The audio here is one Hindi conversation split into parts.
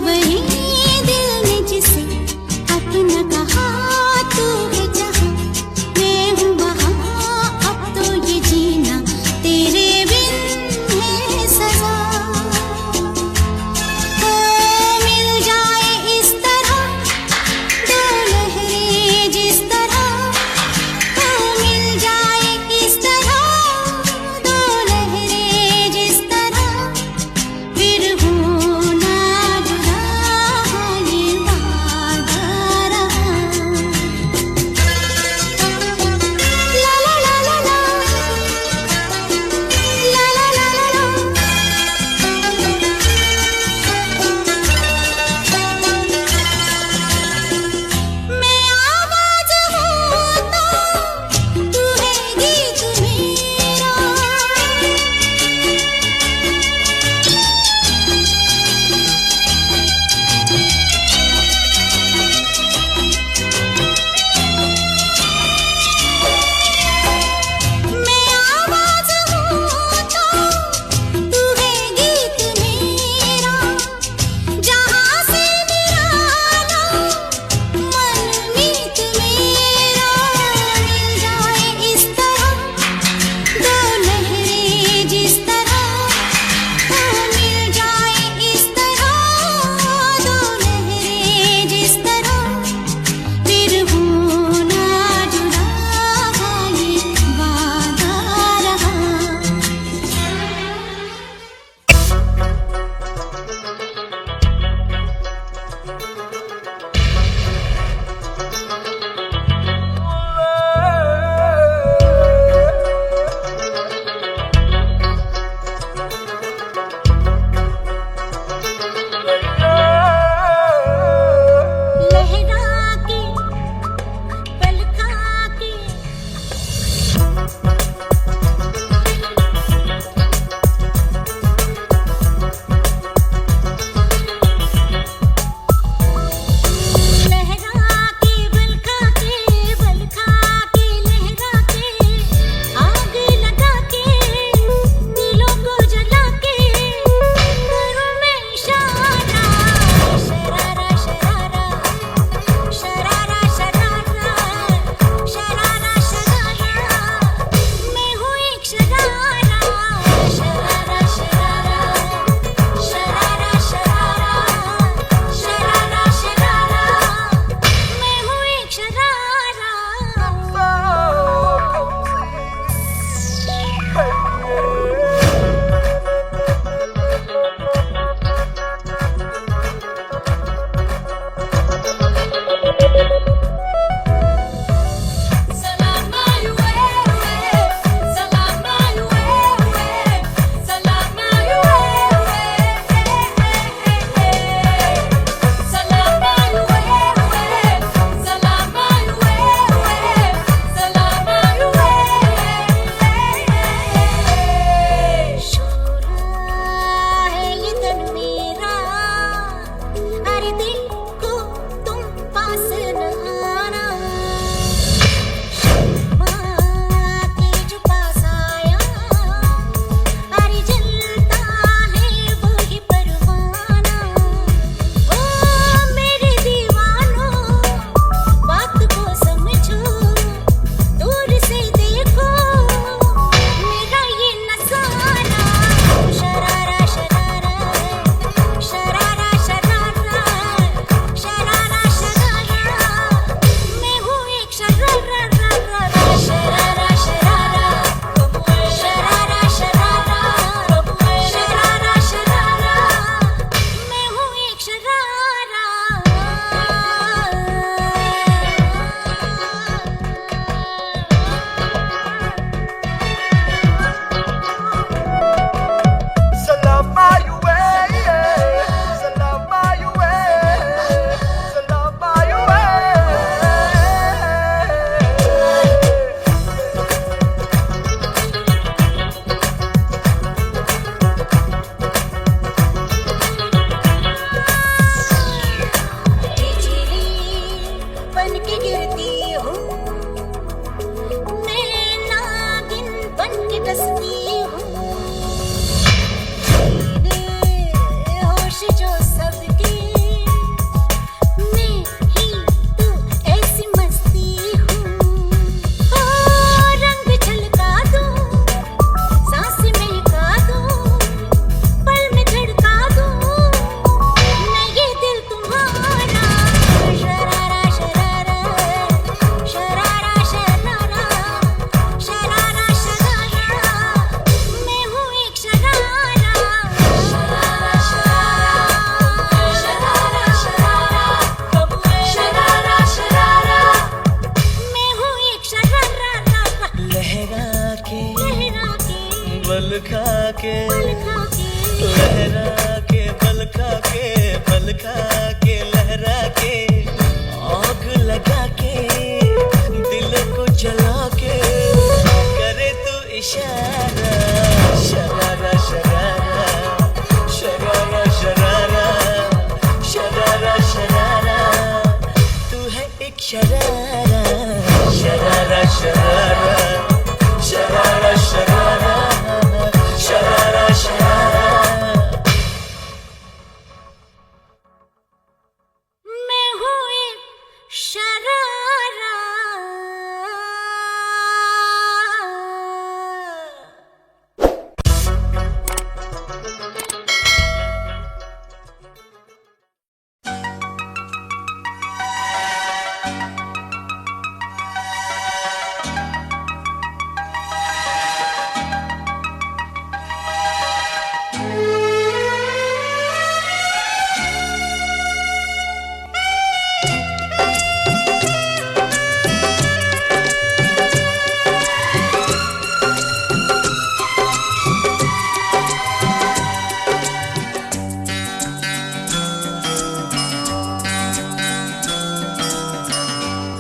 वही दिल ने जिसे अपना कहा, तू है जहाँ मैं हूँ वहाँ, अब तो ये जीना तेरे बिन है सजा। ओ मिल जाए इस तरह दो लहरें जिस तरह, ओ मिल जाए इस तरह दो लहरें जिस तरह, फिर हो ना जुदा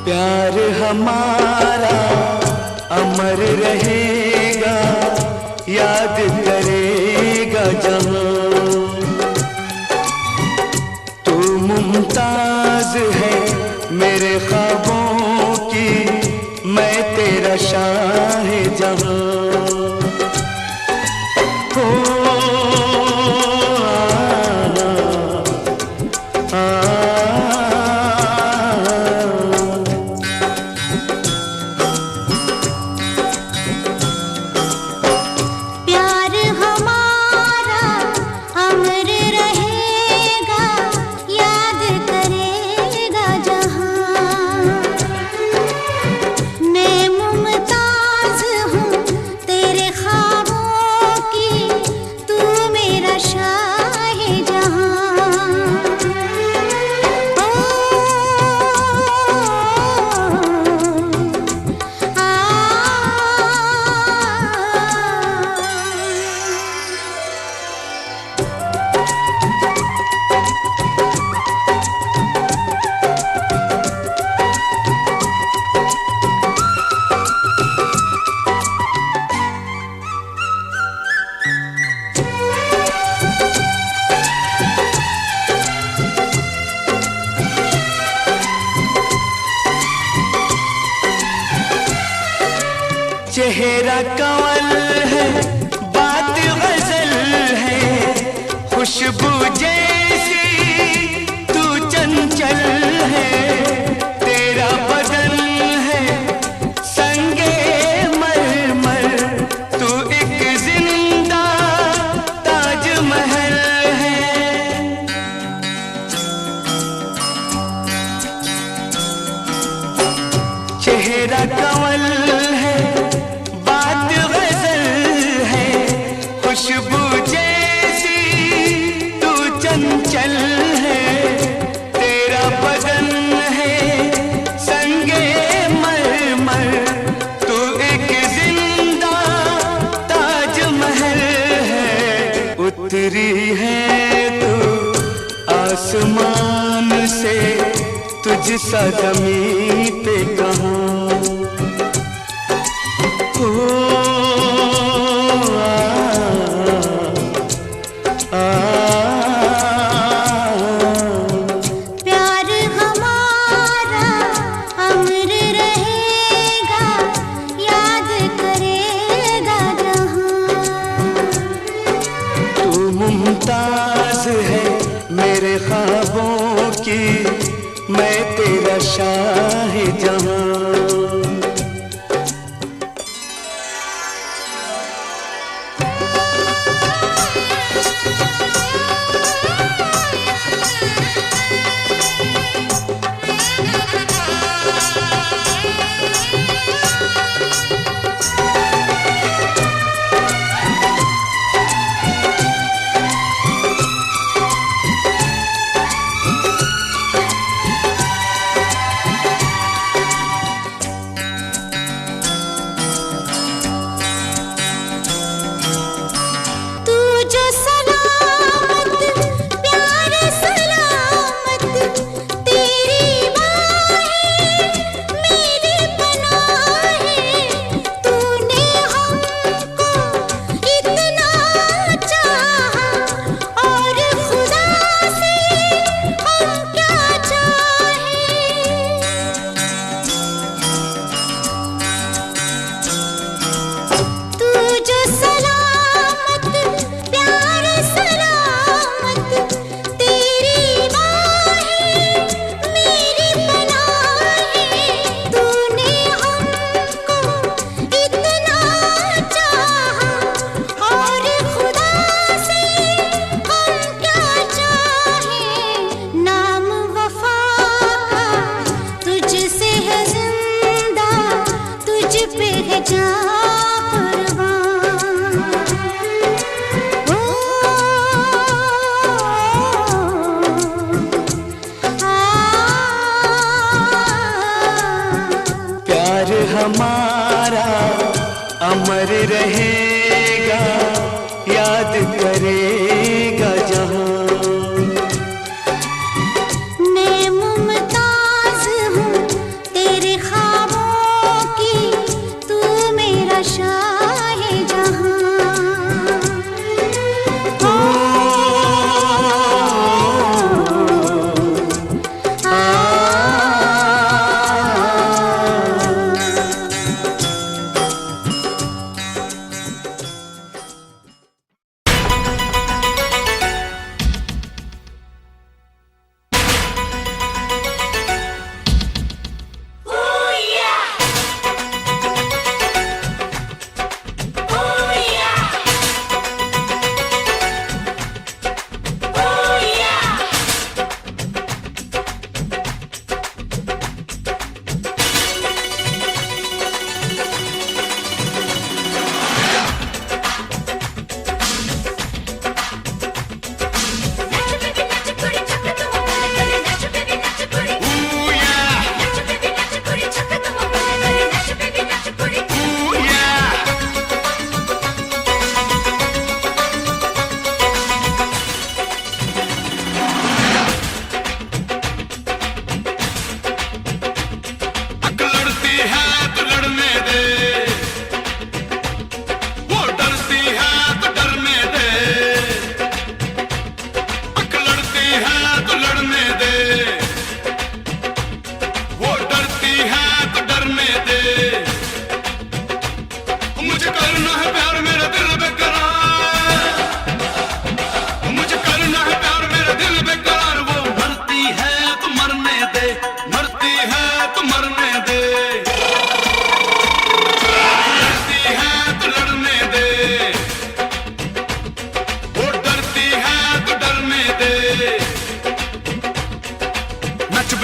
प्यार हमारा अमर रहेगा, याद करेगा जहां। तू मुमताज है मेरे ख्वाबों की, मैं तेरा शाह जहां। चेहरा कंवल है, बात गजल है, खुशबू जैसी तू चंचल है। तेरा बदन है संगे मरमर, तू एक जिंदा ताजमहल है। चेहरा कंवल है, खुशबू जैसी तू चंचल है। तेरा बदन है संगे मरमर, तू एक जिंदा ताजमहल है। उतरी है तू आसमान से, तुझसा ज़मीं पे कहाँ। मुमताज है मेरे ख्वाबों की, मैं तेरा शाह जहां। हमारा अमर रहेगा, याद करेगा जहां। मैं मुमताज हूँ तेरे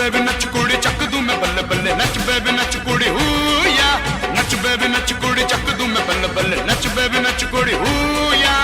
बेबी नच कुड़ी चक दूं मैं बल्ले बल्ले नच बेबी नच कुड़ी या नच बेबी नच कुड़ी चक दूं मैं बल्ले बल्ले नच बेबी नच कुड़ी या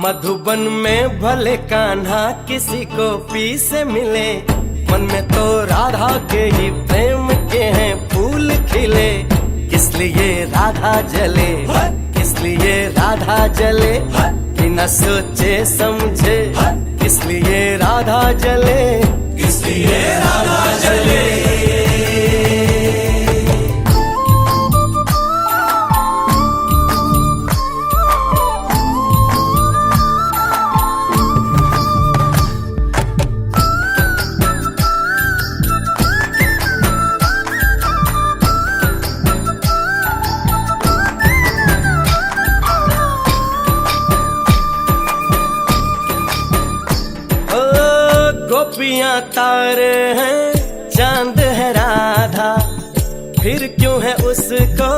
मधुबन में भले कान्हा किसी को पी से मिले, मन में तो राधा के ही प्रेम के हैं फूल खिले। किस लिए राधा जले, किस लिए राधा जले, बिना सोचे समझे किस लिए राधा जले, किस लिए राधा जले। तारे हैं चांद है राधा, फिर क्यों है उसको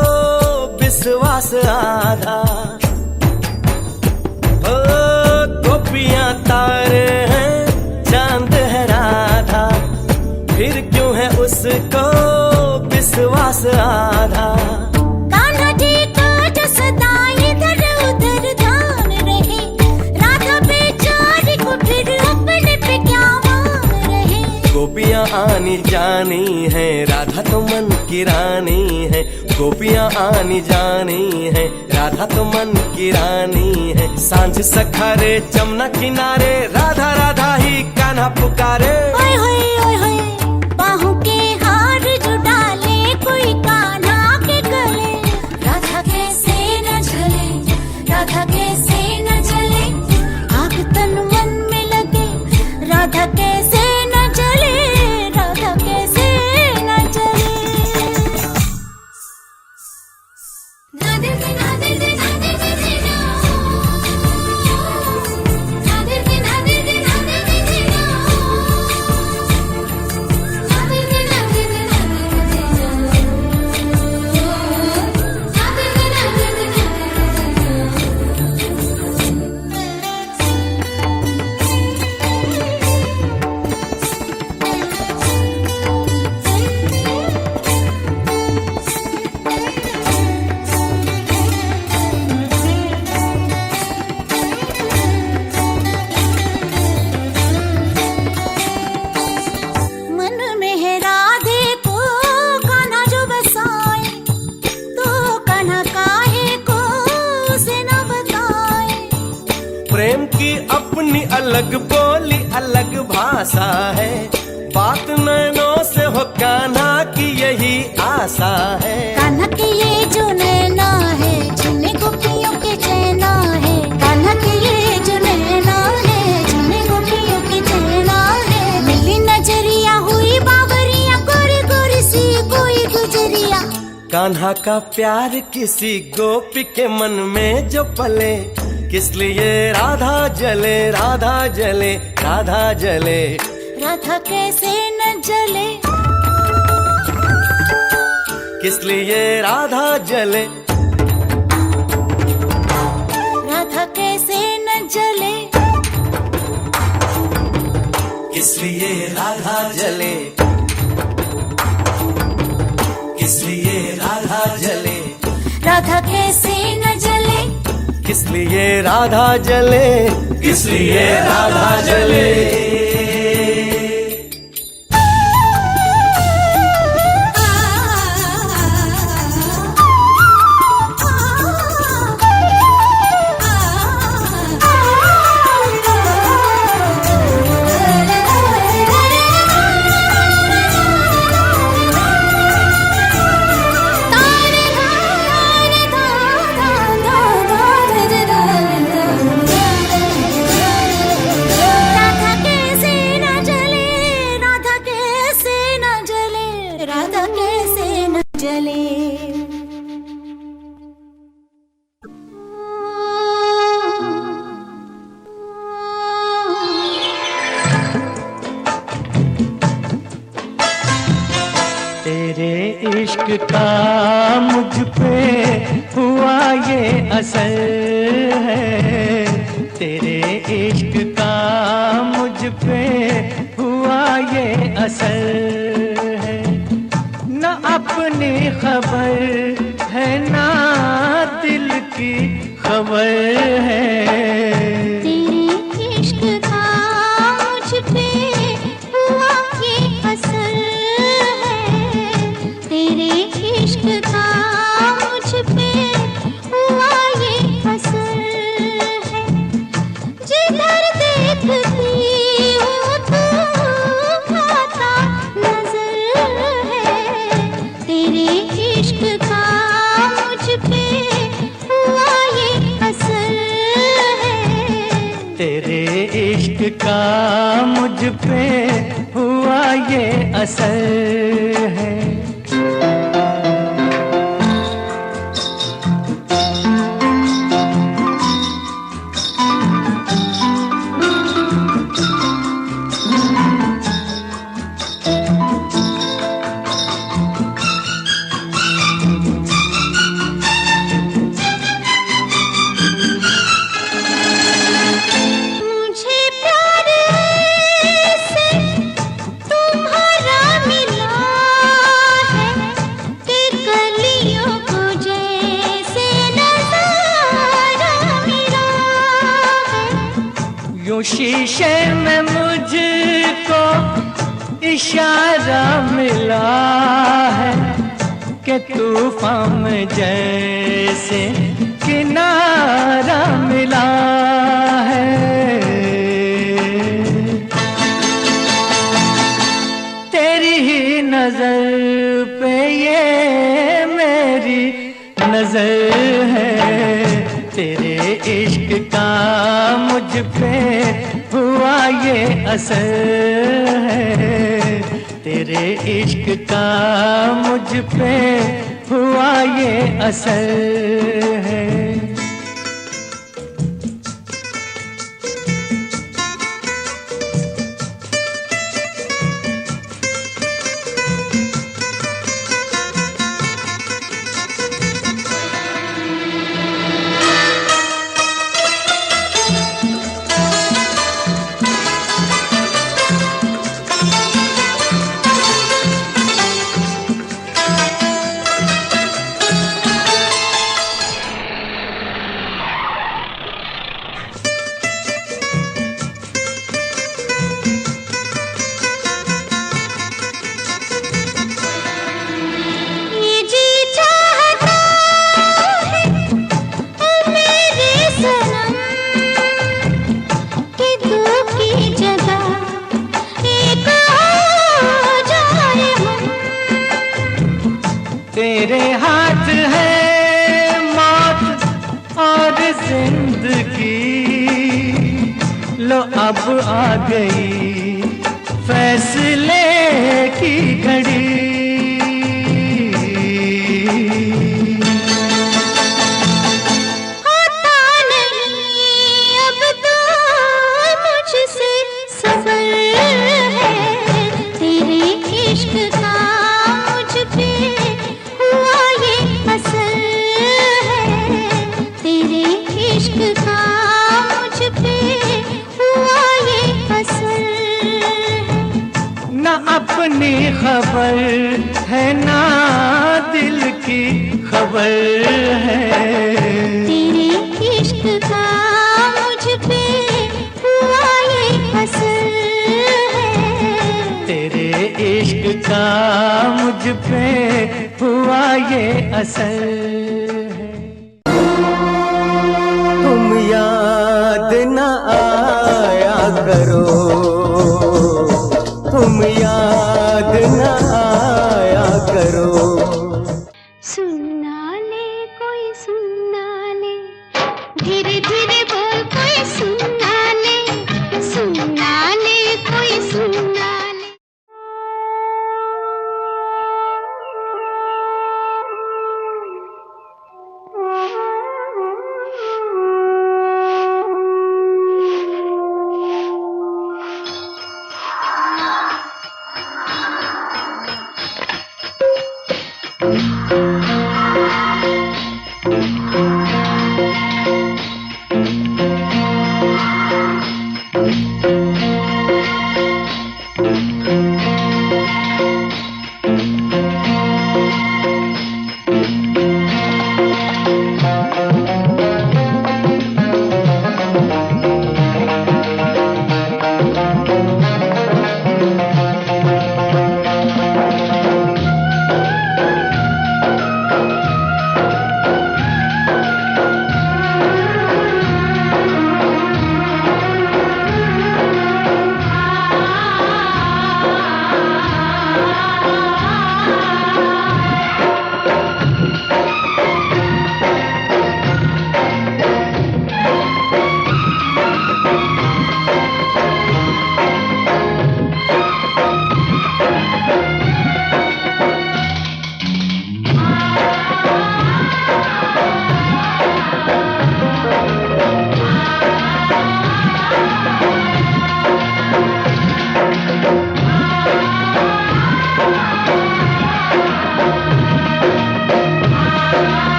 विश्वास आधा। ओ गोपियां तारे हैं चांद है राधा, फिर क्यों है उसको विश्वास आधा। कान्हा जी का जो सदा इधर उधर ध्यान रहे, राधा बेचारी को फिर अपने पे क्या मान रहे। गोपियां आनी जानी है, राधा तो मन की रानी है। गोपियां आनी जानी है, राधा तो मन की रानी है। सांझ सखारे जमुना किनारे, राधा राधा ही कान्हा पुकारे। ओए होए ओए होए, बाहों के हार जो डाले कोई कान्हा के गले। राधा कैसे न जले, राधा कैसे न जले, आग तन मन में लगे। राधा कैसे न जले, राधा कैसे न जले। राधे राधे राधे राधे राधे राधे राधे राधे मन में है राधे को कान्हा जो बसाए, तो कान्हा काहे को उसे न बताए। प्रेम की अपनी अलग बोली अलग भाषा है, बात नैनों से हो कान्हा की यही आशा है। कान्हा के ये जो नैना है, जिन्हें गोपियों के चैना है। कान्हा के ये जो नैना है, जिन्हें गोपियों के चैना है। मिली नजरिया हुई बावरिया, गोरी गोरी सी कोई गुजरिया। कान्हा का प्यार किसी गोपी के मन में जो पले, किस लिए राधा जले, राधा जले, राधा जले। राधा कैसे न जले, किस लिए राधा जले, राधा कैसे न जले। किस लिए राधा जले, किस लिए राधा जले, राधा कैसे न जले, किस लिए राधा जले, किस लिए राधा जले। तेरे इश्क का मुझ पे हुआ ये असर है, तेरे इश्क का मुझ पे हुआ ये असर है। न अपनी खबर है ना दिल की खबर है। तेरे इश्क का मुझ पे हुआ ये असर है। तेरे इश्क का मुझ पे हुआ ये असर है। जिधर देखती हूँ तू आता नजर है। तेरे इश्क का मुझ पे हुआ ये असर है। तेरे इश्क का मुझ पे हुआ ये असर है। शीशे में मुझको इशारा मिला है कि तूफान में जैसे किनारा मिला है। तेरी ही नजर पे ये मेरी नजर है, तेरे इश्क का मुझ पे हुआ ये असर है, तेरे इश्क का मुझ पे हुआ ये असर है। तेरे हाथ है मौत और जिंदगी, लो अब आ गई फैसले की घड़ी। होता नहीं अब तो मुझसे सबर है, तेरे इश्क का मुझ पे हुआ ये असर है, तेरे इश्क का मुझ पे हुआ ये असर है। ना अपनी खबर है ना दिल की खबर है, तेरे इश्क का मुझ पे हुआ ये असर है, तेरे इश्क का मुझ पे हुआ ये असर है। तुम याद न आया करो, तुम याद न आया करो। सुनना ले कोई सुनना ले, धीरे धीरे बोल कोई सुनना ले, सुनना ले कोई सुनना ले।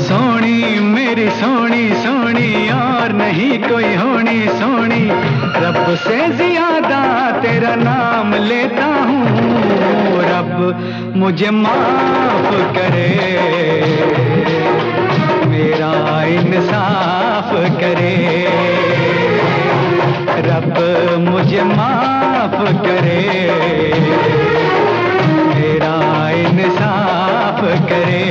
सोनी मेरी सोनी सोनी और नहीं कोई होनी सोनी। रब से ज्यादा तेरा नाम लेता हूँ, रब मुझे माफ करे, मेरा इंसाफ करे, रब मुझे माफ करे, मेरा इंसाफ करे।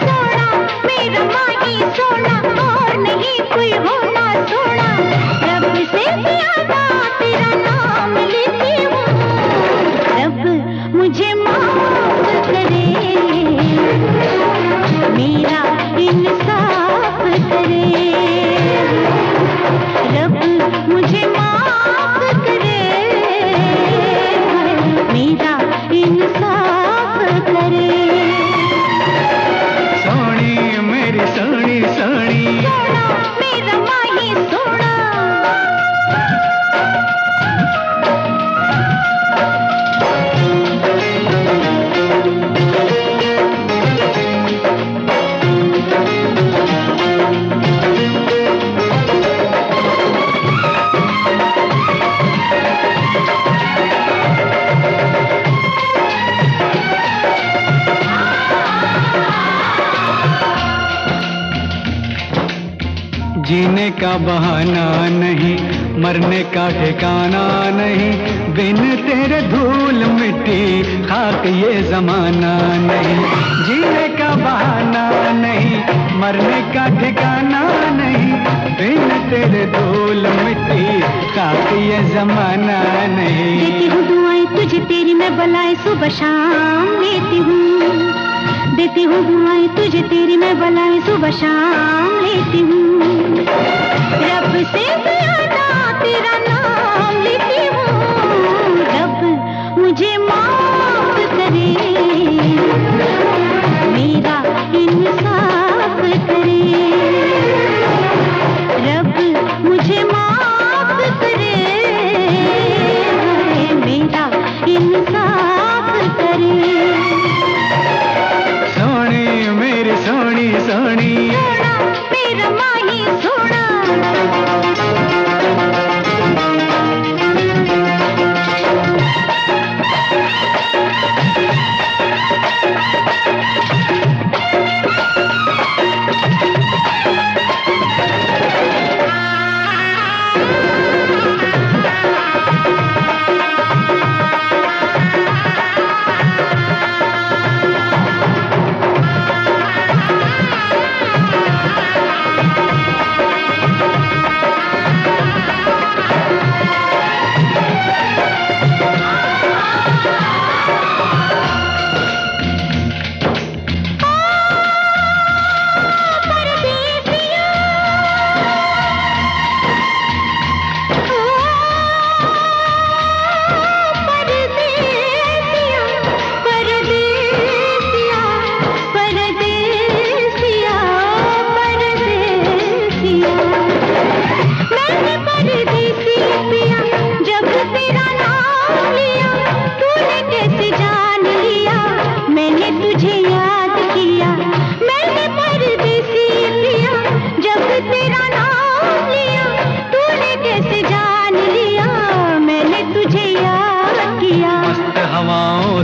सोना मेरा माही सोना, और नहीं कोई होना सोना, रब से ज्यादा तेरा नाम लेती हूँ, रब मुझे माफ करे, मेरा इंसाफ करे, रब मुझे माफ करे, मेरा इंसाफ करे। सोनी मेरी सोनी सोनी, सोना मेरा माही सोना, जीने का बहाना नहीं, मरने का ठिकाना नहीं, बिन तेरे धूल मिट्टी खाक ये जमाना नहीं। जीने का बहाना नहीं, मरने का ठिकाना नहीं, बिन तेरे धूल मिट्टी खाक ये जमाना नहीं। देती हूँ दुआएं तुझे तेरी मैं बलाएं सुबह शाम लेती हूँ, देती हूँ दुआएं तुझे तेरी मैं बलाएं सुबह शाम लेती हूँ, रब से ज्यादा तेरा नाम लेती हूँ, रब मुझे माफ करे, मेरा इंसाफ करे, रब मुझे माफ करे, मेरा इंसाफ करे। सोनी मेरी सोनी सोनी, सोना मेरा माही सोना,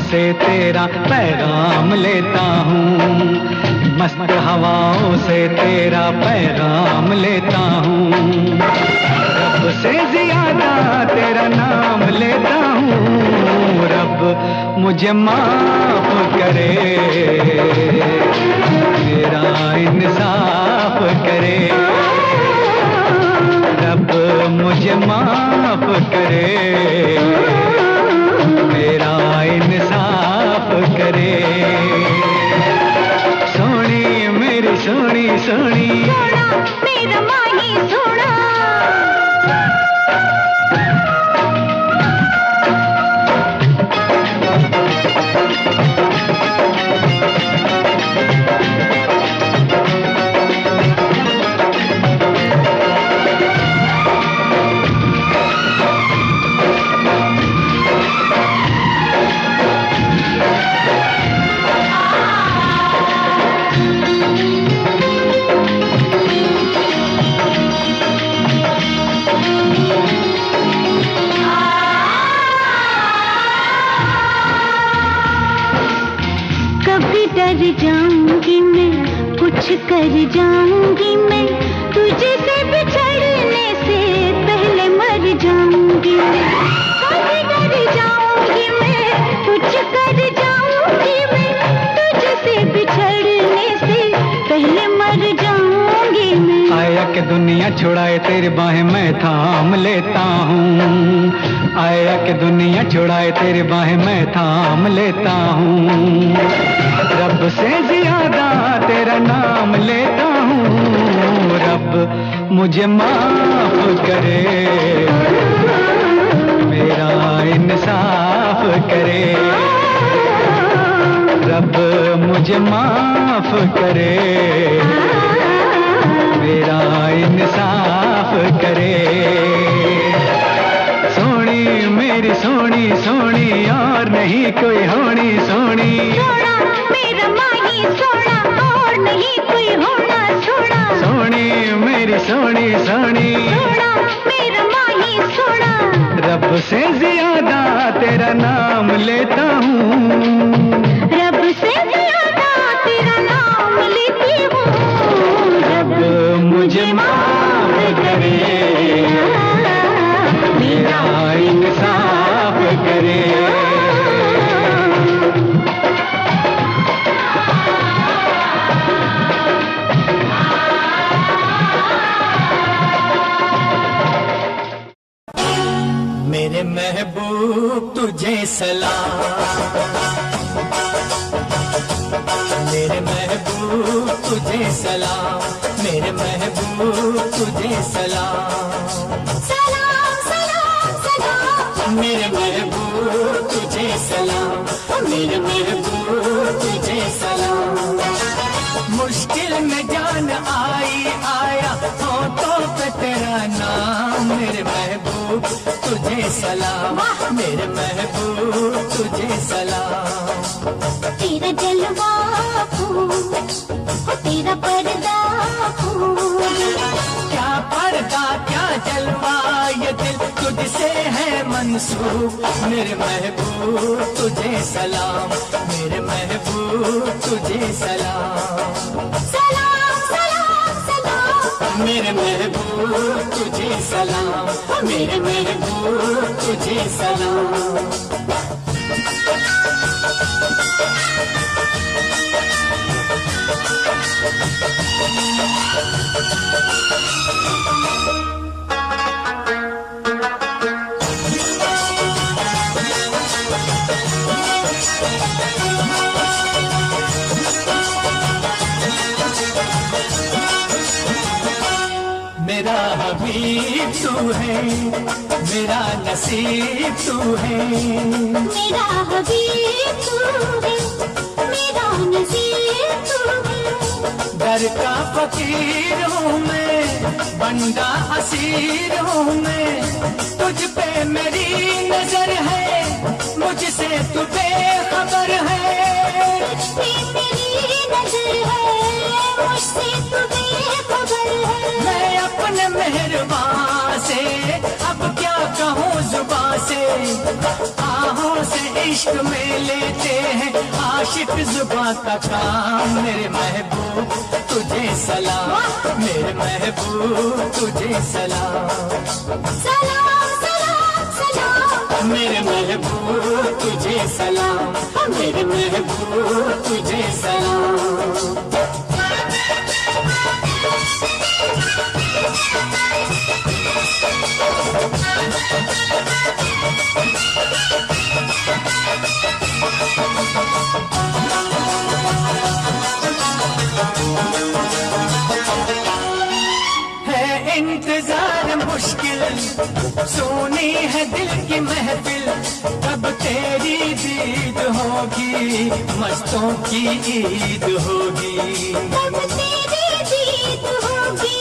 से तेरा पैगाम लेता हूँ, मस्त हवाओं से तेरा पैगाम लेता हूँ, रब से ज्यादा तेरा नाम लेता हूँ, रब मुझे माफ करे, मेरा इंसाफ करे, रब मुझे माफ करे, मेरा इंसाफ करे। सोनी मेरी सोनी सोनी, सोना मेरा माही सोना, कर जाऊंगी मैं, कुछ कर जाऊंगी मैं, तुझे से बिछड़ने से पहले मर जाऊंगी मैं। कर जाऊंगी मैं, कुछ कर जाऊंगी मैं, तुझे से बिछड़ने से पहले मर जाऊंगी मैं। आया कि दुनिया छुड़ाए तेरी बाहें मैं थाम लेता हूँ, आया कि दुनिया छुड़ाए तेरी बाहें मैं थाम लेता हूँ। रब से ज्यादा तेरा नाम लेता हूँ, रब मुझे माफ करे, मेरा इंसाफ करे। रब मुझे माफ करे, मेरा इंसाफ करे। सोनी मेरी सोनी सोनी और नहीं कोई होनी सोनी। सोना मेरा माही सोना और नहीं कोई होना सोना। सोनी मेरी सोनी सोनी, सोना मेरा माही सोना। रब से ज्यादा तेरा नाम लेता हूँ, रब से ज्यादा तेरा नाम लेती हूँ। रब मुझे माफ करे, मेरा इंसाफ करे। मेरे महबूब तुझे सलाम, मेरे महबूब तुझे सलाम, मेरे महबूब तुझे सलाम। सलाम सलाम सलाम मेरे महबूब तुझे सलाम, मेरे महबूब तुझे सलाम। मुश्किल में जान आई आया होठों पे तेरा नाम, मेरे महबूब तुझे सलाम, मेरे महबूब तुझे सलाम। तेरा जलवा फूल हो तेरा पर्दा फूल। क्या पर्दा क्या जलवा ये दिल तुझसे है मंसूब, मेरे महबूब तुझे सलाम, मेरे महबूब तुझे सलाम। सलाम सलाम सलाम मेरे महबूब तुझे सलाम, मेरे महबूब तुझे सलाम। मेरा हबीब तू है, मेरा नसीब तू है। मेरा हबीब तू है, मेरा नसीब तू है। दर का फकीर हूँ मैं, बंदा असीर हूँ मैं, तुझ पे मेरी नजर है, मुझसे तू बेखबर है। तुझ पे मेरी नजर है, मुझसे तू बेखबर है। मैं अपने मेहरबान से अब क्या कहूँ जुबां से, आहों से इश्क में लेते हैं आशिक जुबां का काम। मेरे महबूब तुझे सलाम, मेरे महबूब तुझे सलाम। सलाम सलाम सलाम मेरे महबूब तुझे सलाम, मेरे महबूब तुझे सलाम। है इंतजार मुश्किल, सोनी है दिल की महफिल, कब तेरी दीद होगी, मस्तों की ईद होगी। कब तेरी जीत होगी,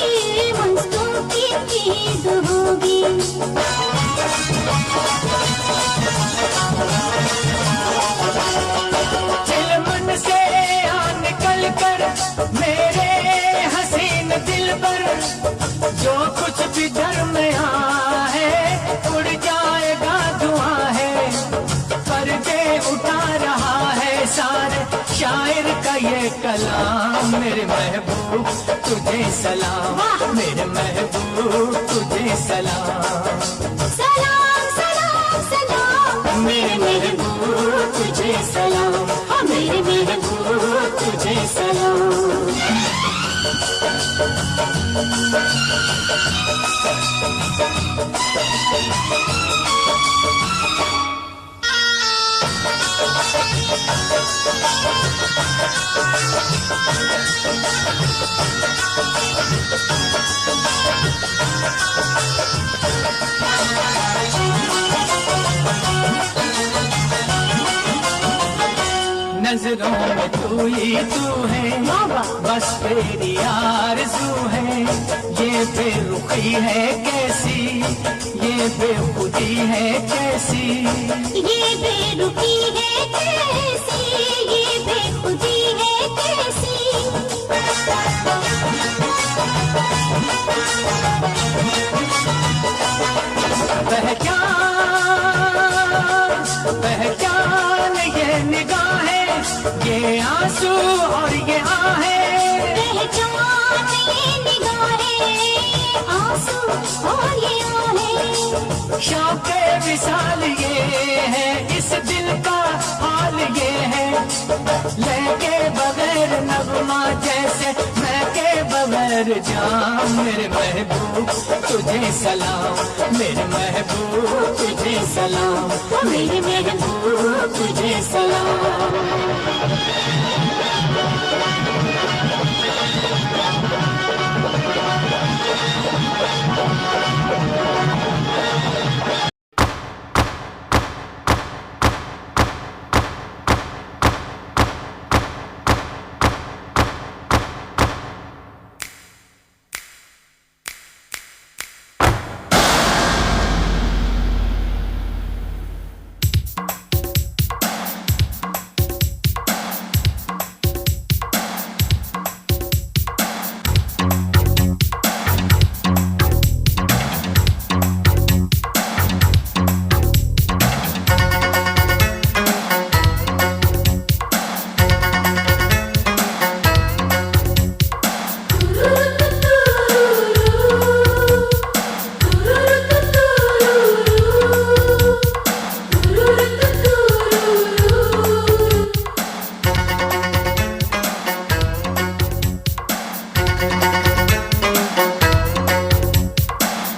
मस्तों की ईद होगी। दिल मन से आ निकल कर मेरे हसीन दिल पर, जो कुछ भी दरमिया है उड़ जाएगा धुआं है। पर्दे उठा रहा है सारे शायर का कलाम मेरे महबूब तुझे सलाम, मेरे महबूब तुझे सलाम। सलाम सलाम सलाम मेरे महबूब तुझे सलाम, मेरे महबूब तुझे सलाम। नजरों में तू ही तू है, बस तेरी आरज़ू है। ये बेरुखी है कैसी, ये बेखुदी है कैसी, ये बेरुखी है कैसी, ये बेखुदी है कैसी। पहचान ये निगाहें, ये आंसू और ये आहें, पहचान ये निगाहें, आंसू और ये आहें। शौक़े विसाल ये है, इस दिल का हाल ये है। लेके बगैर नगमा जैसे मैं के बगैर जाम, मेरे महबूब तुझे सलाम, मेरे महबूब तुझे सलाम, मेरे महबूब तुझे सलाम।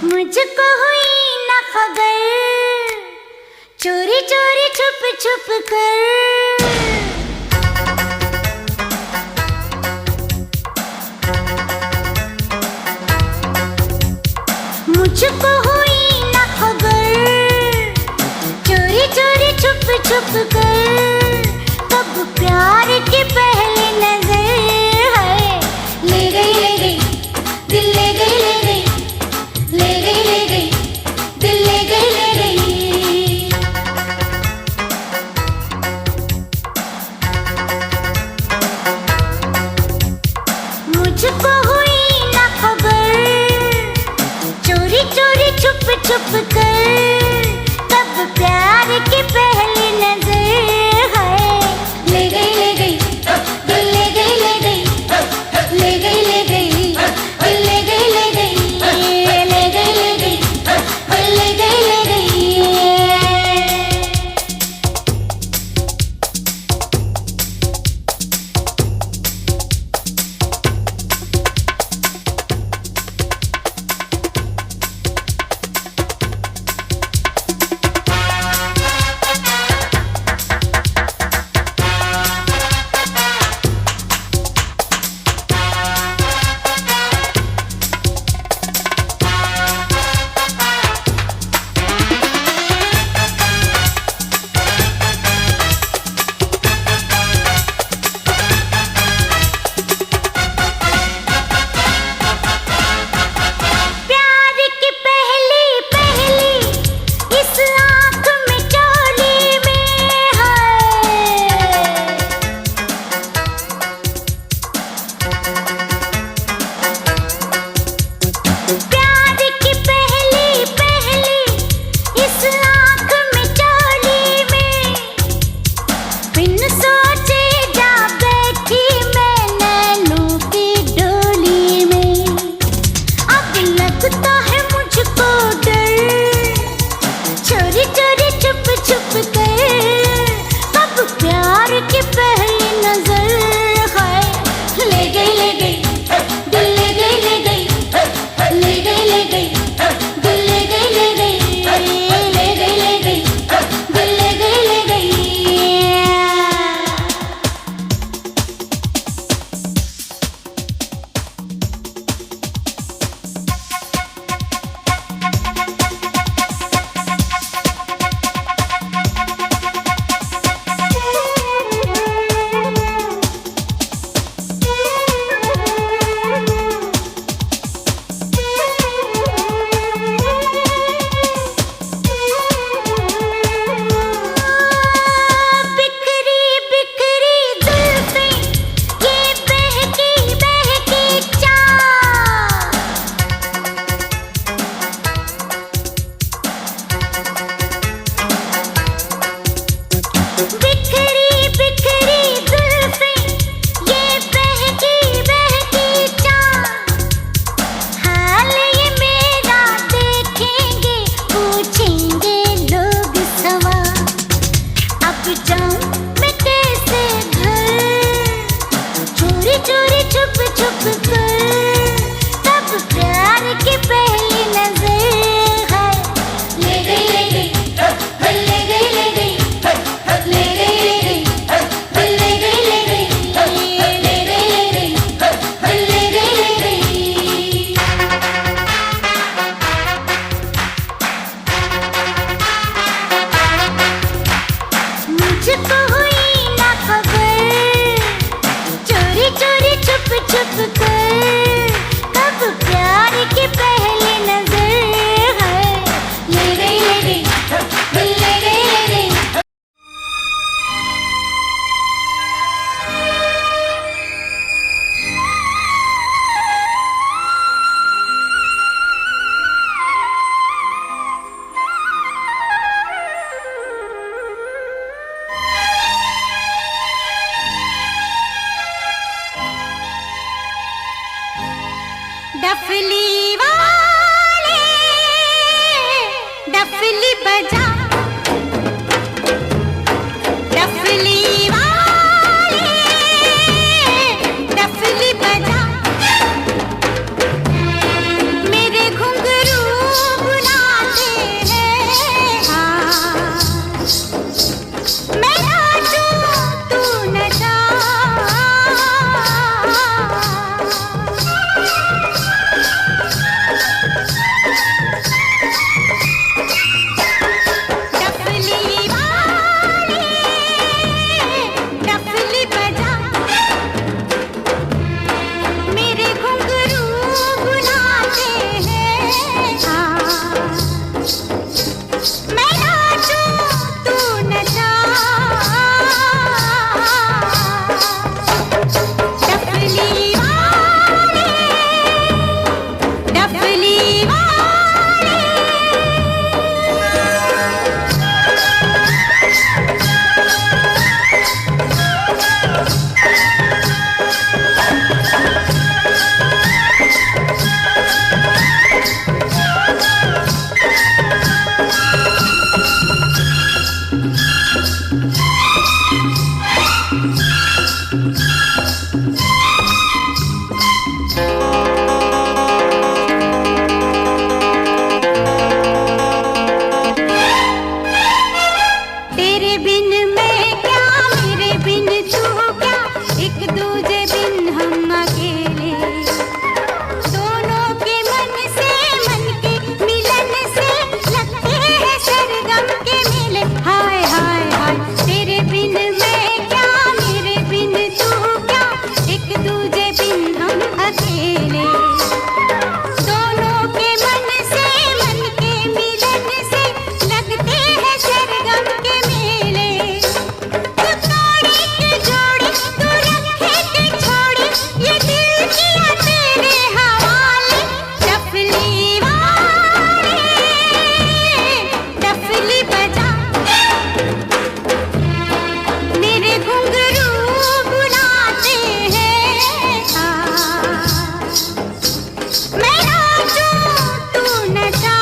मुझको हुई न खबर, चोरी चोरी छुप छुप कर। मुझको हुई न खबर, चोरी चोरी छुप छुप कर। कब प्यार की पहली नजर है, ले गई दिल ले गई ले गई, ले गई ले गई दिल ले गई ले गई। मुझको हुई न खबर, चोरी चोरी छुप छुप कर। कब प्यार की पहली नजर है, ले गई दिल ले गई ले गई, ले गई ले गई दिल ले गई ले गई, ले गई ले गई दिल ले गई ले गई। जाऊं मैं कैसे घर, चोरी चोरी छुप छुप कर, तब प्यार की पहली नजर है। ले गई ले गई ले गई ले गई ले गई ले गई ले गई ले गई ले गई ले गई ले गई। मुझको हुई ना खबर, चोरी चोरी छुप छुप कर, कब प्यार की पहली नजर है। ले गई ले गई ले गई ले गई। डफली वाले डफली बजा, डफली वाले डफली बजा, मेरे घुंघरू बुलाते हैं। हाँ, मैं नाचूं तू नचा। डफली वाले डफली बजा, मेरे घुंघरू बुलाते हैं। हाँ, मैं नाचूं तू नचा। डफली वाले डफली वाले। तेरे बिन मैं क्या, मेरे बिन तू क्या, एक दूजे बिन हम अकेले। दोनों के मन से मन के मिलन से लगते हैं सरगम के मेले। हाय हाय हाय, तेरे बिन मैं क्या, मेरे बिन तू क्या, एक दूजे बिन हम अकेले। दोनों के मन से मन के मिलन से लगते हैं सरगम के मेले। तू तोड़ी के जोड़ी, तू रखे के छोड़ी, ये दिल किया तेरे हवाले। डफली वाले डफली बजा, मेरे घुंघरू बुलाते हैं। हाँ, मैं नाचूं तू नचा।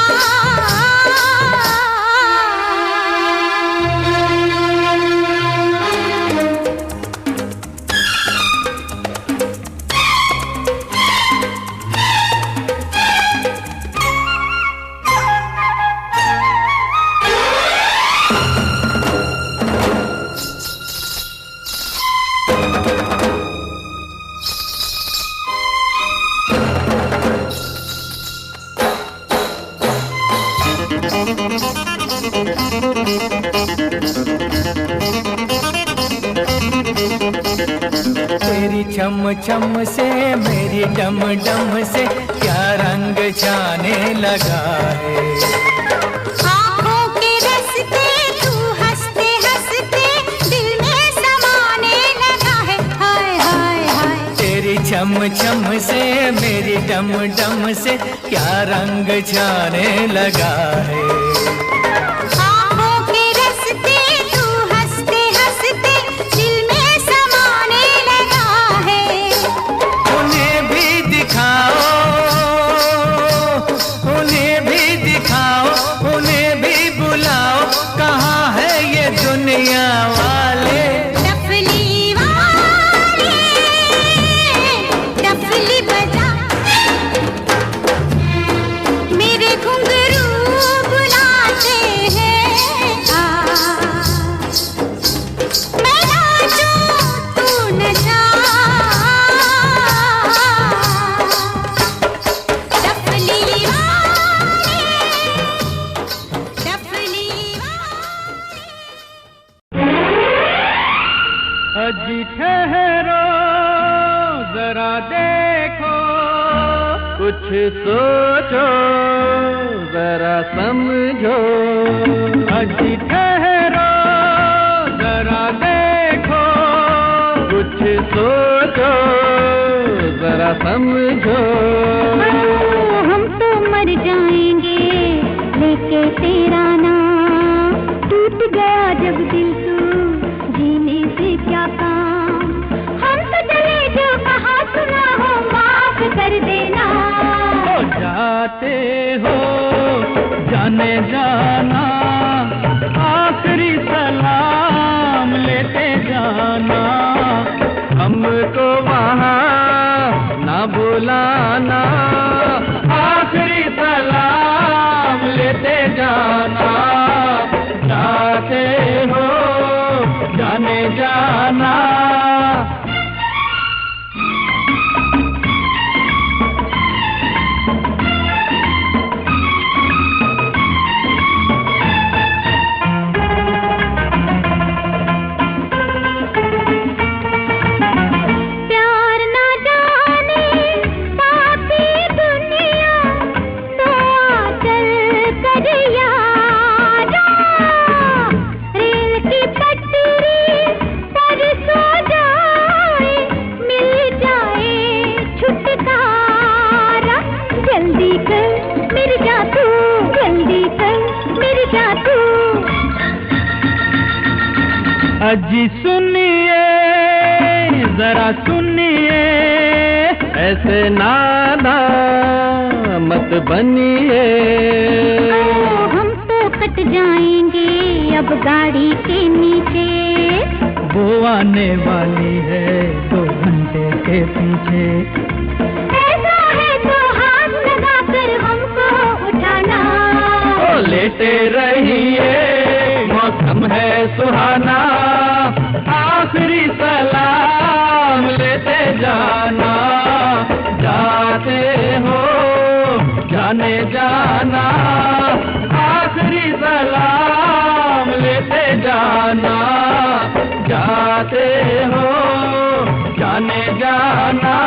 तेरी छम छम से मेरी डम डम से क्या रंग जाने लगा है। आँखों के रस्ते तू हंसते हंसते दिल में समाने लगा है। हाय हाय हाय, तेरी छम छम से मेरी डम डम से क्या रंग जाने लगा है। आँखों के रस्ते तू हंसते हंसते दिल में समाने लगा है। उन्हें भी दिखाओ, उन्हें भी दिखाओ, उन्हें भी बुलाओ, कहाँ है ये दुनिया वाले। अजी ठहरो जरा देखो, कुछ सोचो जरा समझो। अजी ठहरो जरा देखो, कुछ सोचो जरा समझो। हम तो मर जाएंगे लेके तेरा नाम, टूट गया जब दिल तू जीने से क्या काम। हम तो चले जो कहा सुना हो माफ कर देना। हो जाते हो जाने जाना, आखिरी सलाम लेते जाना। हमको वहाँ ना बुलाना, आखिरी सलाम लेते जाना। जाते हो जाने जाना। अजी सुनिए जरा सुनिए, ऐसे नाना मत बनिए। हम तो कट जाएंगे अब गाड़ी के नीचे, वो आने वाली है 2 घंटे के पीछे। ऐसा है तो हाथ लगा कर हमको उठाना। ओ लेटे रहिए मौसम है सुहाना, आखिरी सलाम लेते जाना। जाते हो जाने जाना, आखिरी सलाम लेते जाना। जाते हो जाने जाना।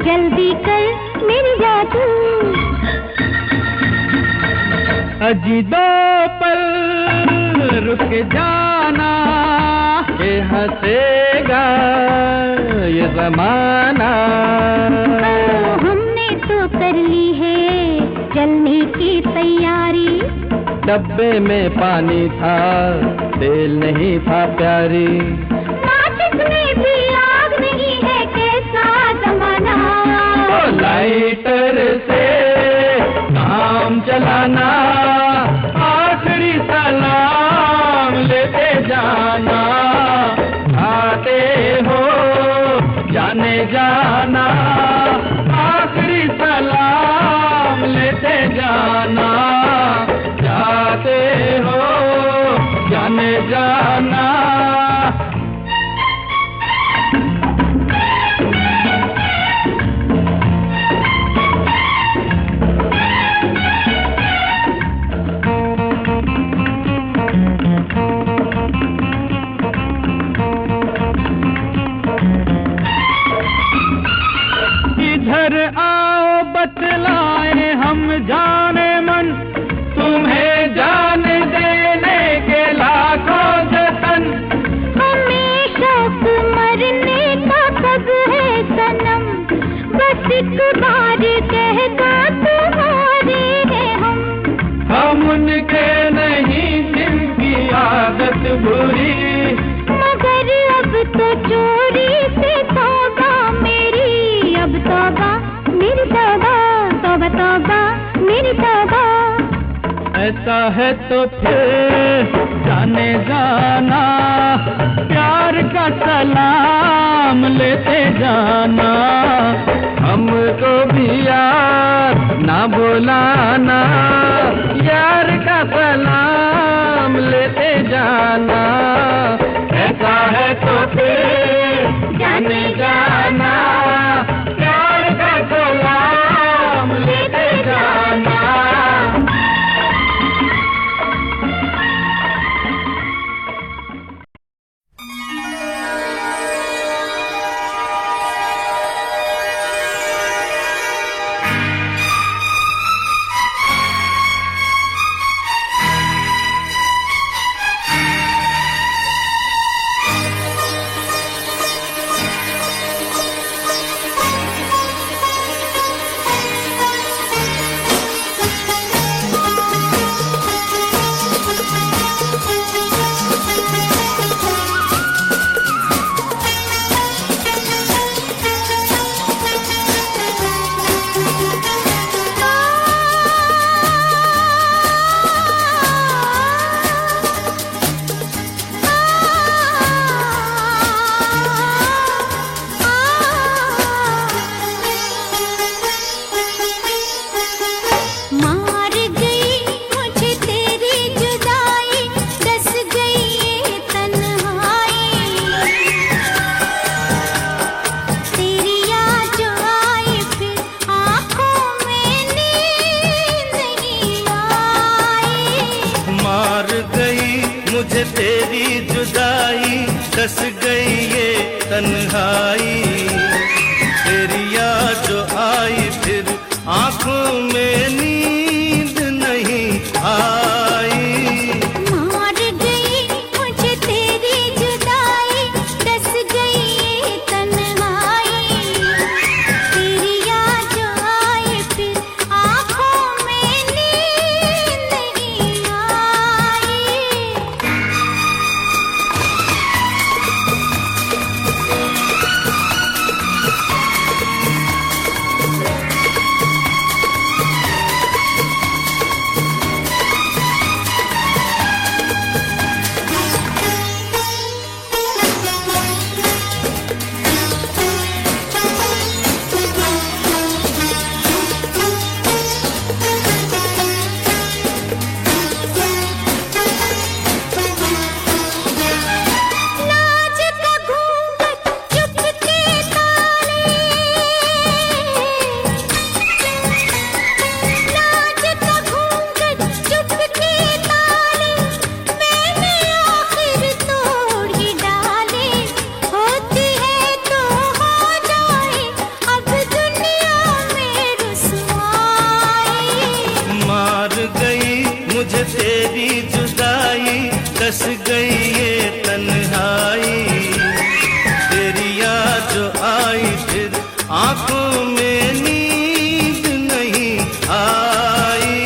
जल्दी कर मिल जा तू। अजी 2 पल रुक जाना, ये हंसेगा ये जमाना। हमने तो कर ली है चलने की तैयारी। डब्बे में पानी था तेल नहीं था प्यारी। माचिस में भी आग नहीं है कैसा जमाना। लाइटर से काम चलाना, आखिरी सलाम लेते जाना। आते हो जाने जाना, आखिरी सलाम लेते जाना। जाते हो जाने जाना। इधर आओ बतलाए हम जाने मन, तुम्हें जान देने के लाखों जतन। हमें शौक मरने का कब है सनम, बस एक बार कह दो तुम्हारे हैं हम उनके नहीं जिनकी आदत बुरी, मगर अब तो चोरी से तौबा मेरी। अब तौबा मेरी तौबा, तौबा तौबा मेरी तौबा। ऐसा है तो फिर जाने जाना, प्यार का सलाम लेते जाना, हमको भी यार ना बुलाना, यार का सलाम लेते जाना। ऐसा है तो फिर जाने जाना, प्यार का सलाम लेते जाना। मुझे तेरी जुदाई, डस गई ये तन्हाई, तेरी याद जो आई फिर आंखों में नींद नहीं आई। मार गई मुझे तेरी जुदाई, डस गई ये तन्हाई, तेरी याद जो आई फिर आंखों में नींद नहीं आई। मुझे तेरी जुदाई, डस गई ये तन्हाई, तेरी याद जो आई फिर आंखों में नींद नहीं आई।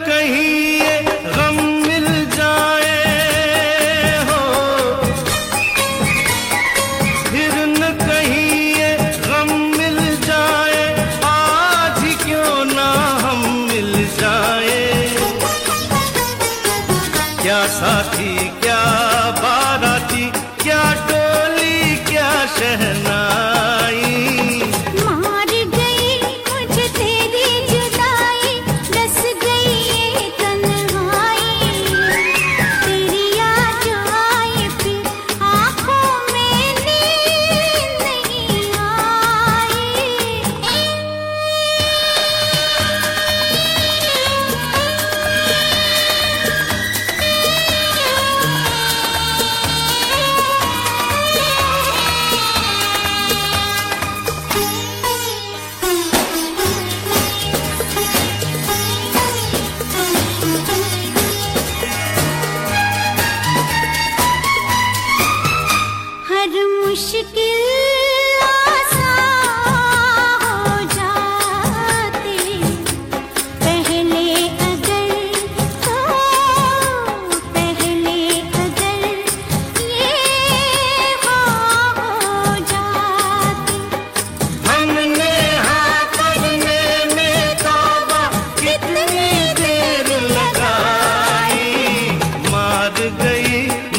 कहीं ये गम मिल जाए हो, फिर न कहीं ये गम मिल जाए, आज ही क्यों ना हम मिल जाए। क्या साथी क्या बाराती, क्या डोली क्या शहनाई,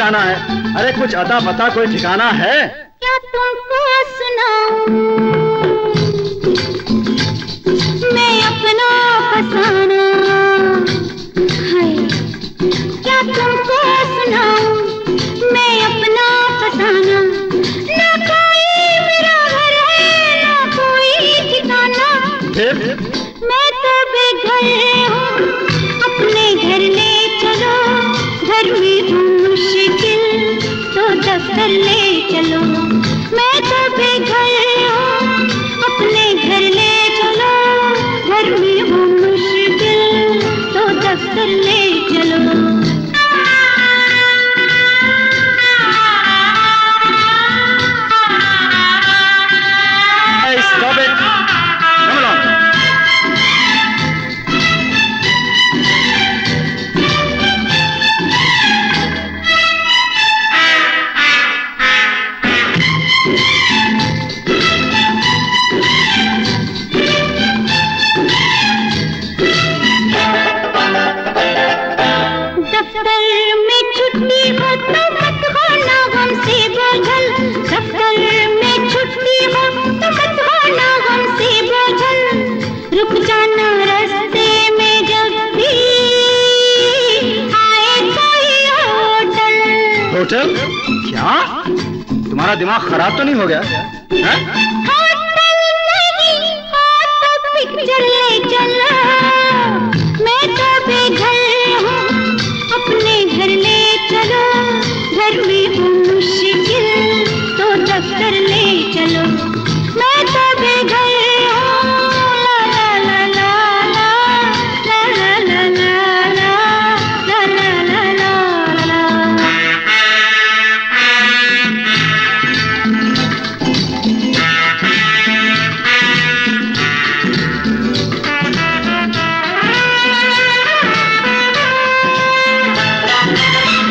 जाना है? अरे कुछ अता पता कोई ठिकाना है? क्या तुमको सुनाऊं मैं अपना फसाना है? क्या तुमको सुनाऊं मैं अपना फसाना? ना कोई मेरा घर है ना कोई ठिकाना। मैं तो बेघर हूँ अपने घर ले चलो, घर में हूँ मुश्किल तो दफ्तर ले चलो। मैं तो बेघर हूँ अपने घर ले चलो, घर में हूँ मुश्किल तो दफ्तर ले चलो। Hey, stop it! Come along. दफ्तर में छुट्टी हो तो मत होना हमसे बोझल, दफ्तर में छुट्टी हो तो मत होना हमसे बोझल। रुक जाना रास्ते में जब भी आए कोई होटल। होटल? क्या? तुम्हारा दिमाग खराब तो नहीं हो गया? हैं? होटल नहीं हो तो पिक्चर ले चलो। मैं तो बेघर हूँ अपने घर ले चलो, घर में हूँ मुश्किल तो दफ्तर ले चलो। मैं तो बेघर हूँ ला ला ला ला ला ला ला ला ला ला ला ला ला।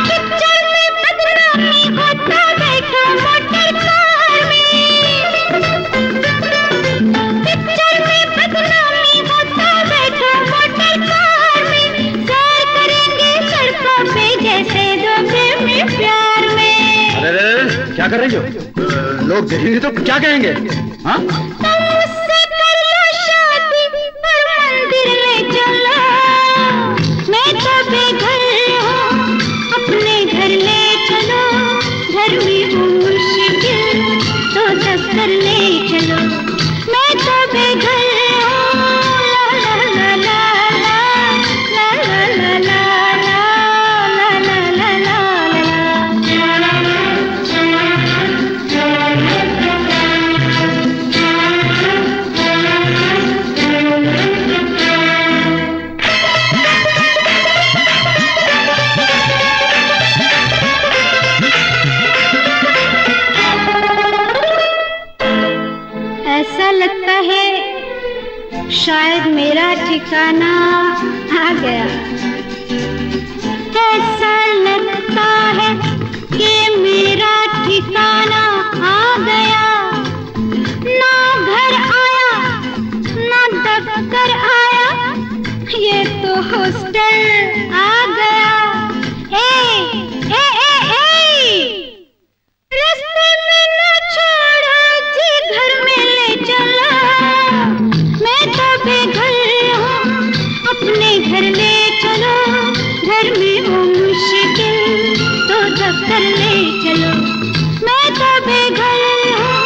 पिक्चर में बदनामी होता बैठो मोटर कार में। पिक्चर में बदनामी होता बैठो मोटर कार में। सैर करेंगे सड़कों पे जैसे दो प्रेमी प्यार में। अरे क्या कर रही हो? लोग देखेंगे तो क्या कहेंगे? हाँ? तुम मुझसे कर लो शादी और मंदिर ले चलो। मैं तो बेघर हूँ अपने घर ले चलो, घर में हूँ मुश्किल तो दफ्तर ले चलो। मैं तो बेघर हूँ ला ला ला ला ला ला ला ला ला ला ला ला ऐसा लगता है शायद मेरा ठिकाना आ गया। ऐसा लगता है कि मेरा ठिकाना आ गया। ना घर आया ना दफ्तर आया, ये तो हॉस्टल आ गया। ए ए ए ए रास्ते में न छोड़ो जी, घर में ले चलो। मैं तो बेघर हूँ अपने घर ले चलो, घर में हूँ मुश्किल तो दफ्तर ले चलो। मैं तो बेघर हूँ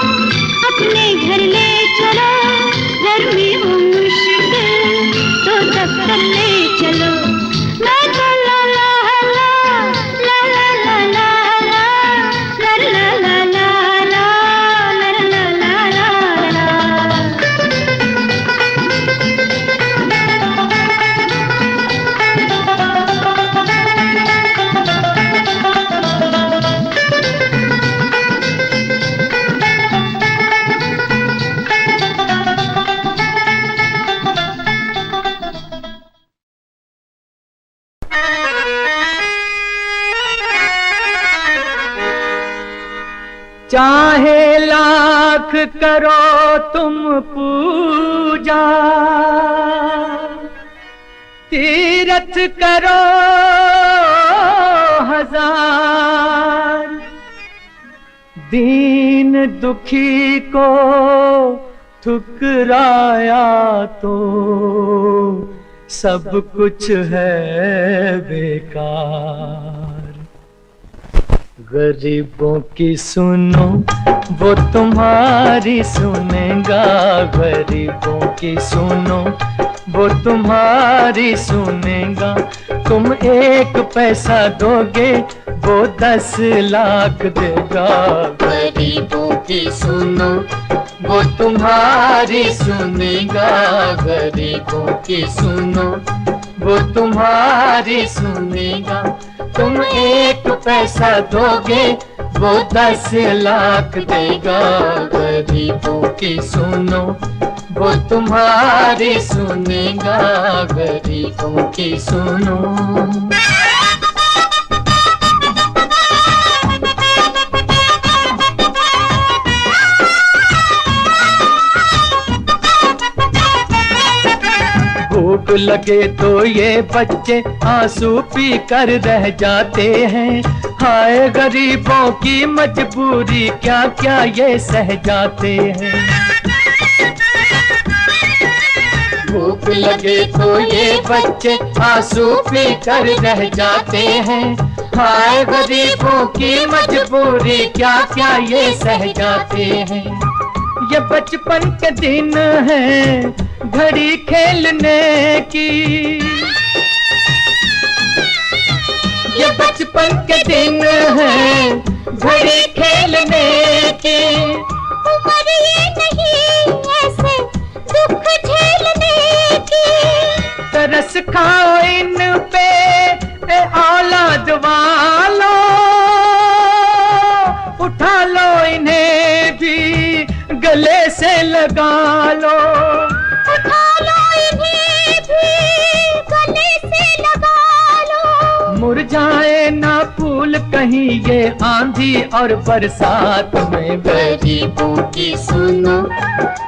अपने घर ले चलो, घर में हूँ मुश्किल तो दफ्तर ले चलो। मैं तो ला ला ला ला ला ला ला ला ला ला ला ला ला ला ला ला ला। चाहे लाख करो तुम पूजा, तीरथ करो हजार, दीन दुखी को ठुकराया तो सब कुछ है बेकार। गरीबों की सुनो वो तुम्हारी सुनेगा, गरीबों की सुनो वो तुम्हारी सुनेगा। तुम 1 पैसा दोगे वो 10 लाख देगा। गरीबों की सुनो वो तुम्हारी सुनेगा, गरीबों की सुनो वो तुम्हारी सुनेगा। तुम 1 पैसा दोगे वो 10 लाख देगा। गरीबों की सुनो वो तुम्हारी सुनेगा, गरीबों की सुनो। भूख लगे तो ये बच्चे आंसू पी कर रह जाते हैं। हाय गरीबों की मजबूरी क्या क्या ये सह जाते हैं। भूख लगे तो ये बच्चे आंसू पी कर रह जाते हैं। हाय गरीबों की मजबूरी क्या क्या ये सह जाते हैं। ये बचपन के दिन है घड़ी खेलने की, ये बचपन के दिन है घड़ी खेलने की। उम्र ये नहीं ऐसे दुख झेलने की। तरस खाओ इन पे ए औलाद वालो, उठा लो इन्हें भी गले से लगा लो। उठा लो इन्हें भी गले से लगा लो। मुरझाए ना फूल कहीं ये आंधी और बरसात में। गरीबों की सुनो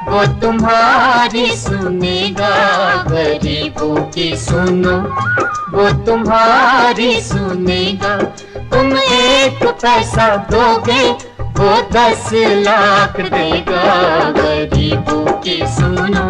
वो तुम्हारी सुनेगा, गरीबों की सुनो वो तुम्हारी सुनेगा। तुम 1 पैसा दोगे वो 10 लाख देगा। गरीबों की सुनो।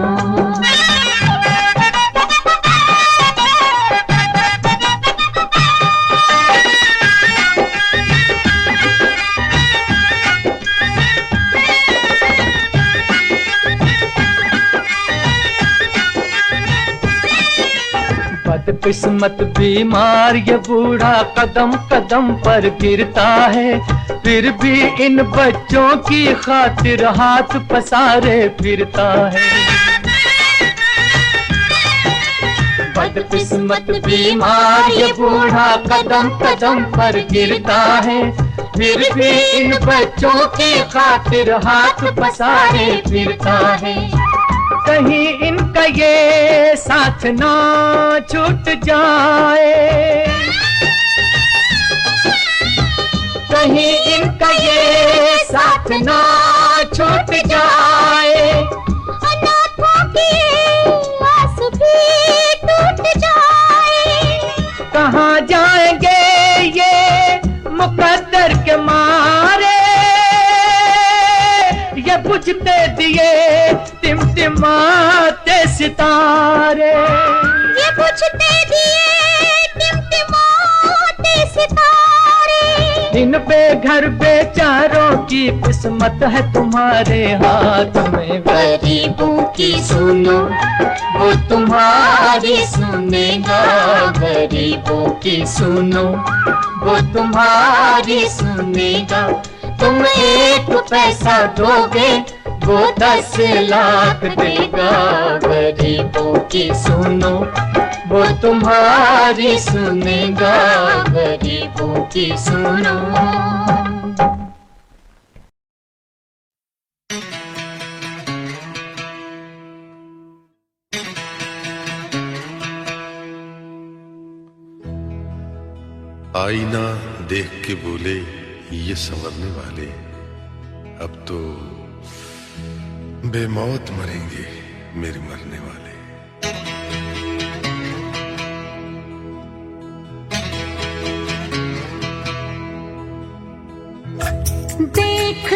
बदकिस्मत बीमार ये बूढ़ा कदम कदम पर गिरता है, फिर भी इन बच्चों की खातिर हाथ पसारे फिरता है। बदकिस्मत बीमार ये बूढ़ा कदम कदम पर गिरता है, फिर भी इन बच्चों की खातिर हाथ पसारे फिरता है। कहीं इनका ये साथ ना छूट जाए, कहीं इनका ये साथ ना छूट जाए। अनाथों की आस भी टूट जाए। कहाँ जाएंगे ये मुकद्दर के मारे, ये बुझते दिए टिमटिमाते सितारे। ये बुझते दिए टिमटिमाते सितारे। इन बेघर बेचारों की किस्मत है तुम्हारे हाथ में। गरीबों की सुनो वो तुम्हारी सुनेगा, गरीबों की सुनो वो तुम्हारी सुनेगा। तुम 1 पैसा दोगे वो 10 लाख देगा। गरीबों की सुनो वो तुम्हारी सुनेगा, गरीबों की सुनो। आईना देख के बोले ये संवरने वाले, अब तो बेमौत मरेंगे मेरे मरने वाले। देख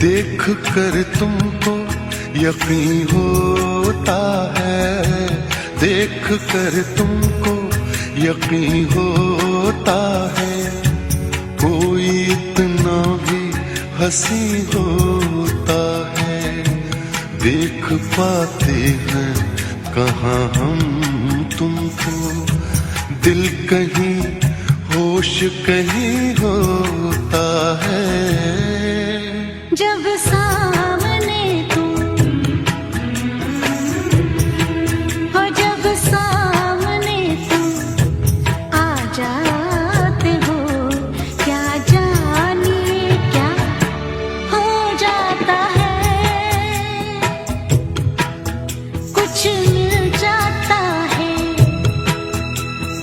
देख कर तुमको यकीन होता है, देख कर तुमको यकीन होता है, कोई इतना भी हंसी होता है। देख पाते हैं कहाँ हम तुमको, दिल कहीं होश कहीं होता है। जब सामने तुम हो, जब सामने तुम आ जाते हो, क्या जानिए क्या हो जाता है। कुछ मिल जाता है,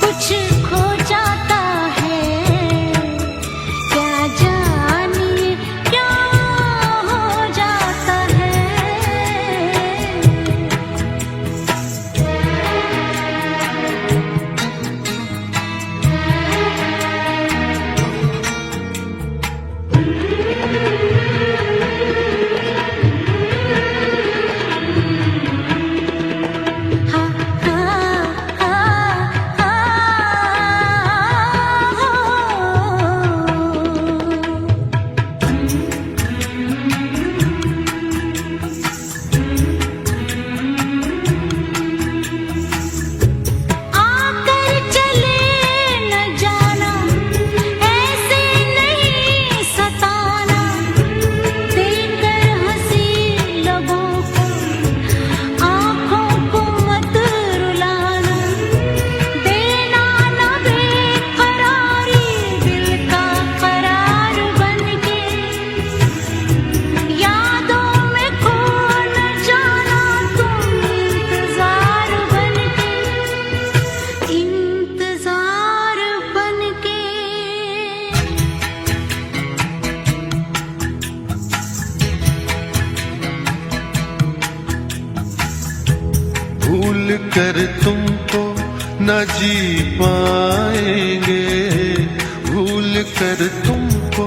कुछ खो जाता है, क्या जानिए क्या हो जाता है। हा हा हा आकर चले न जाना, ऐसे नहीं सताना, देकर हंसी लबों को, आँखों को मत रुलाना, देना न बेकरारी दिल का करार बनके, यादों में खो न जाना तुम इंतजार बनके, इंतजार बनके। भूल कर तुमको न जी पाएंगे, भूल कर तुमको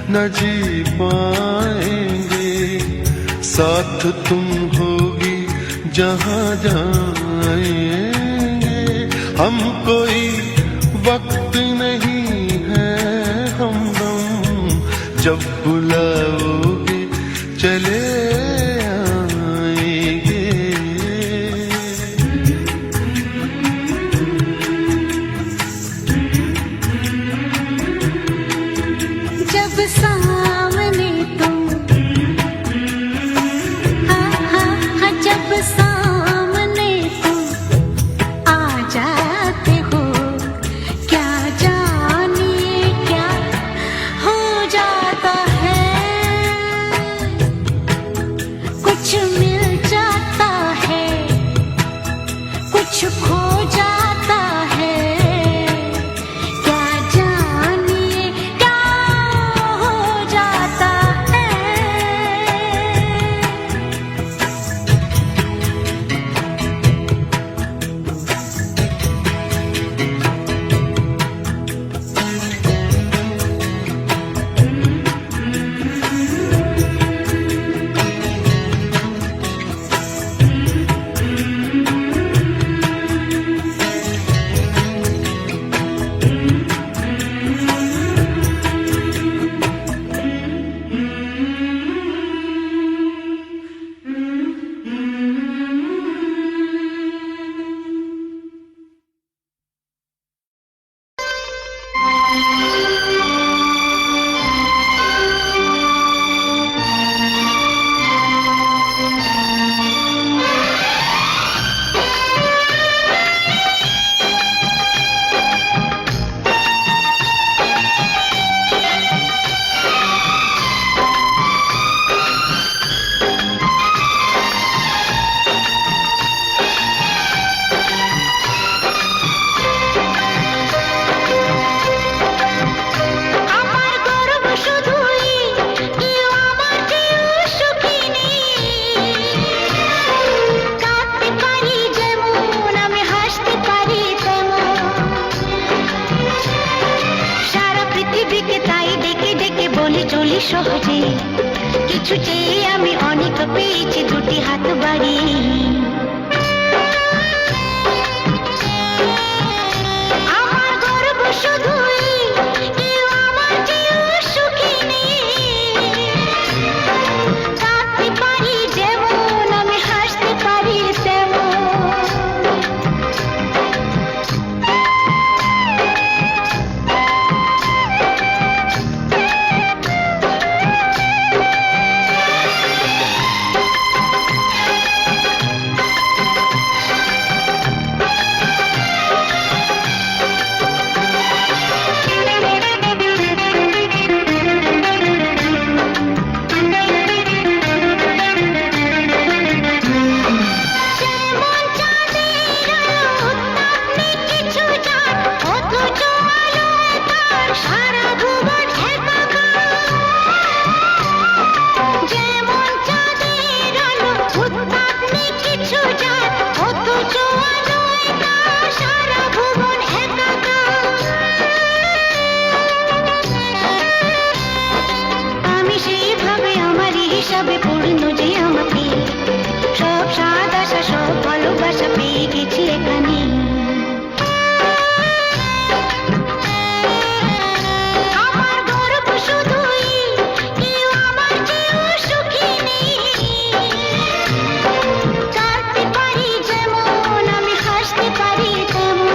न जी पाएंगे, साथ तुम होगी जहाँ जाएंगे। हम कोई वक्त नहीं है हमदम, जब बुलाओगे चले आएंगे। जब सामने तुम हा हा हा, जब सामने तुम आ जाते हो, क्या जानिए क्या हो जाता है। कुछ मिल जाता है, कुछ खो जाता है, क्या जानिए क्या हो जाता है। সহজে কিছু চেয়ে আমি অনেক পেয়েছি দুটি হাত বাড়িয়ে আমার গর্ব শুধুই কেউ আমার চেয়েও সুখী নেই কাঁদতে পারি যেমন আমি হাসতে পারি তেমন পূর্ণ যে আমাকে সব স্বাদ আশা সব ভালোবাসা পেয়ে গেছি এখানে আমার গর্ব শুধুই কেউ আমার চেয়েও সুখী নেই কাঁদতে পারি যেমন আমি হাসতে পারি তেমন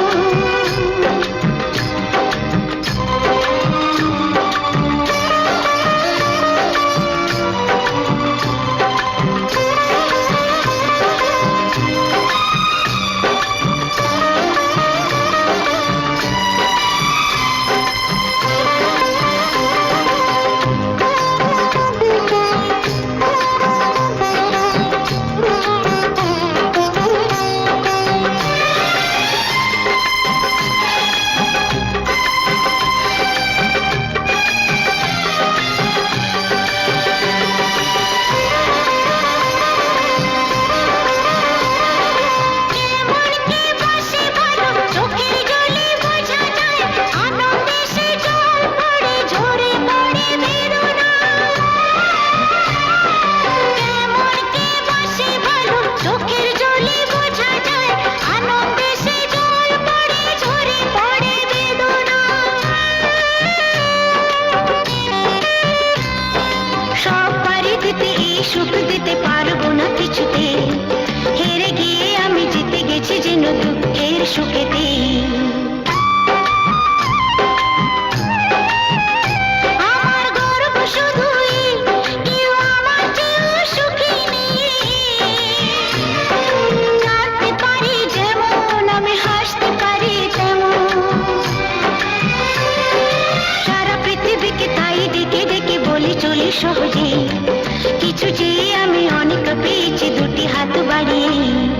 সুখ দিতে পারবো না কিছুতে হেরে গিয়ে আমি জিতে গেছি যেন দুঃখের সুখেতে আমার গর্ব শুধুই কেউ আমার চেয়েও সুখী নেই কাঁদতে পারি যেমন আমি হাসতে পারি তেমন সারা পৃথিবীকে তাই ডেকে ডেকে বলি চলি সহজে কিছু চেয়ে আমি অনেক পেয়েছি দুটি হাত বাড়িয়ে